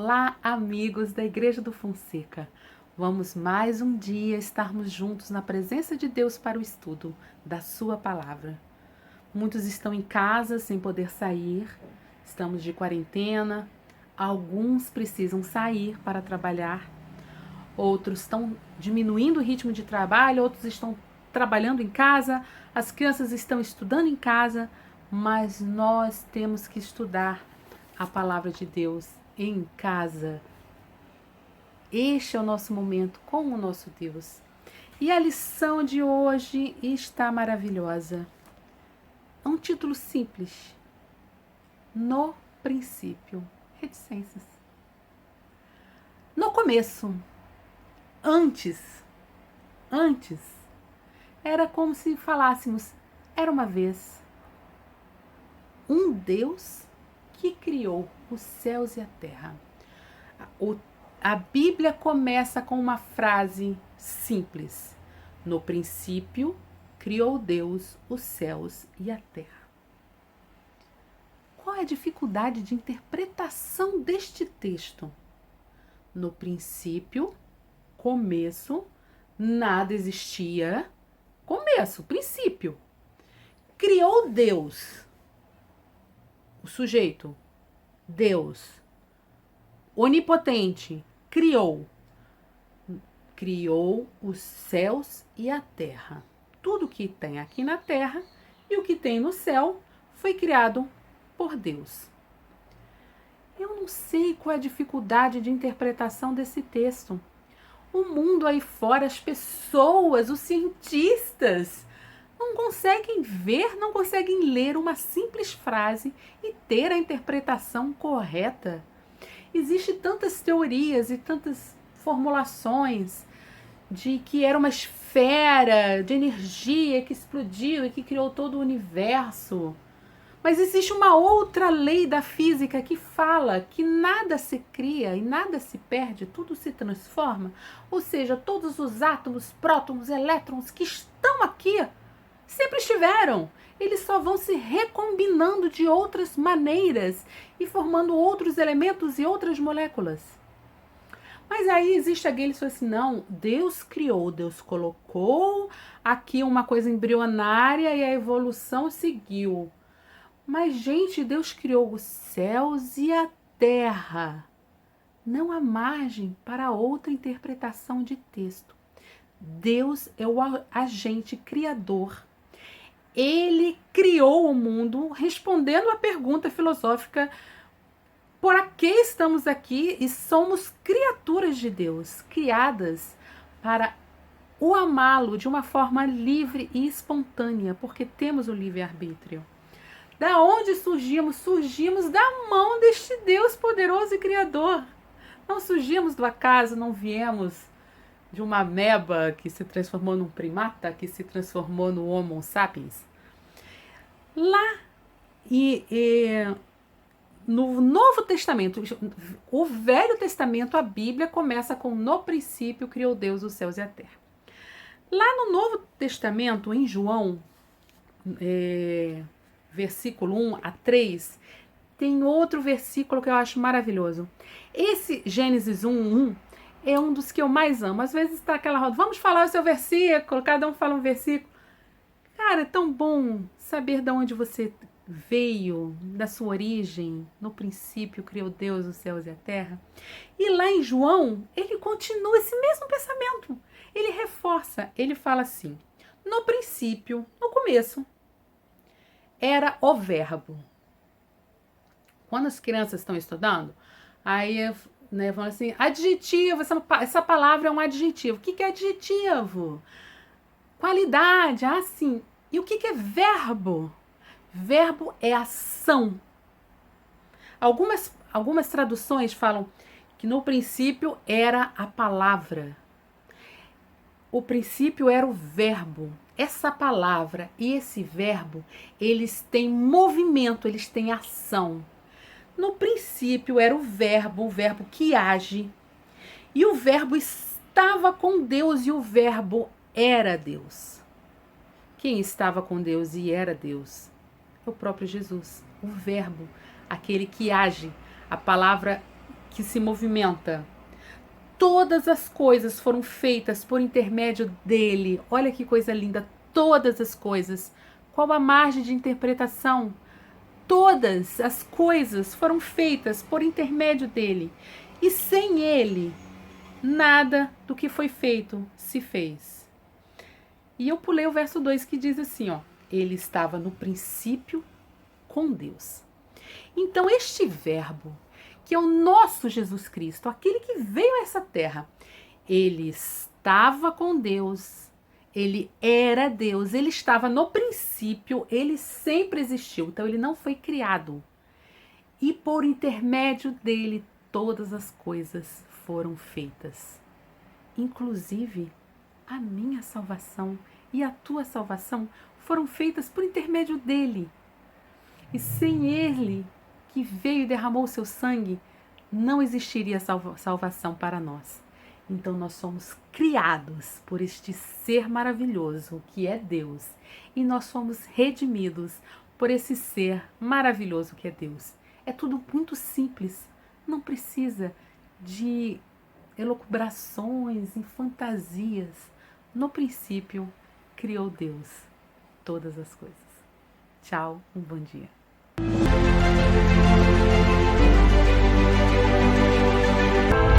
Olá, amigos da Igreja do Fonseca. Vamos mais um dia estarmos juntos na presença de Deus para o estudo da sua palavra. Muitos estão em casa sem poder sair, estamos de quarentena, alguns precisam sair para trabalhar, outros estão diminuindo o ritmo de trabalho, outros estão trabalhando em casa, as crianças estão estudando em casa, mas nós temos que estudar a palavra de Deus em casa. Este é o nosso momento com o nosso Deus. E a lição de hoje está maravilhosa. É um título simples. No princípio. Reticências. No começo. Antes. Era como se falássemos, era uma vez um Deus que criou os céus e a terra. A Bíblia começa com uma frase simples. No princípio, criou Deus os céus e a terra. Qual é a dificuldade de interpretação deste texto? No princípio, começo, nada existia. Começo, princípio. Criou Deus. O sujeito, Deus, onipotente, criou os céus e a terra. Tudo que tem aqui na terra e o que tem no céu foi criado por Deus. Eu não sei qual é a dificuldade de interpretação desse texto. O mundo aí fora, as pessoas, os cientistas, não conseguem ver, não conseguem ler uma simples frase e ter a interpretação correta. Existem tantas teorias e tantas formulações de que era uma esfera de energia que explodiu e que criou todo o universo. Mas existe uma outra lei da física que fala que nada se cria e nada se perde, tudo se transforma. Ou seja, todos os átomos, prótons, elétrons que estão aqui sempre estiveram. Eles só vão se recombinando de outras maneiras e formando outros elementos e outras moléculas. Mas aí existe aquele que fala assim, não, Deus criou, Deus colocou aqui uma coisa embrionária e a evolução seguiu. Mas, gente, Deus criou os céus e a terra. Não há margem para outra interpretação de texto. Deus é o agente criador. Ele criou o mundo respondendo à pergunta filosófica: por que estamos aqui e somos criaturas de Deus, criadas para o amá-lo de uma forma livre e espontânea, porque temos o livre-arbítrio. Da onde surgimos? Surgimos da mão deste Deus poderoso e criador. Não surgimos do acaso, não viemos de uma ameba que se transformou num primata, que se transformou no Homo sapiens. Lá no Novo Testamento, o Velho Testamento, a Bíblia começa com no princípio criou Deus os céus e a terra. Lá no Novo Testamento, em João, versículo 1 a 3, tem outro versículo que eu acho maravilhoso. Esse Gênesis 1:1 é um dos que eu mais amo. Às vezes está aquela roda, vamos falar o seu versículo, cada um fala um versículo. Cara, é tão bom saber de onde você veio, da sua origem. No princípio criou Deus os céus e a terra. E lá em João, ele continua esse mesmo pensamento. Ele reforça, ele fala assim, no princípio, no começo, era o verbo. Quando as crianças estão estudando, aí vão assim, adjetivo, essa palavra é um adjetivo. O que é adjetivo? Qualidade, sim. E o que é verbo? Verbo é ação. Algumas traduções falam que no princípio era a palavra. O princípio era o verbo. Essa palavra e esse verbo, eles têm movimento, eles têm ação. No princípio era o verbo que age. E o verbo estava com Deus e o verbo era Deus. Quem estava com Deus e era Deus? É o próprio Jesus, o verbo, aquele que age, a palavra que se movimenta. Todas as coisas foram feitas por intermédio dele. Olha que coisa linda, todas as coisas. Qual a margem de interpretação? Todas as coisas foram feitas por intermédio dele. E sem ele, nada do que foi feito se fez. E eu pulei o verso 2 que diz assim, ó: ele estava no princípio com Deus. Então este verbo, que é o nosso Jesus Cristo, aquele que veio a essa terra, ele estava com Deus, ele era Deus, ele estava no princípio, ele sempre existiu, então ele não foi criado. E por intermédio dele, todas as coisas foram feitas. Inclusive, a minha salvação e a tua salvação foram feitas por intermédio dele. E sem ele, que veio e derramou o seu sangue, não existiria salvação para nós. Então nós somos criados por este ser maravilhoso que é Deus. E nós somos redimidos por esse ser maravilhoso que é Deus. É tudo muito simples. Não precisa de elucubrações e fantasias. No princípio, criou Deus todas as coisas. Tchau, um bom dia.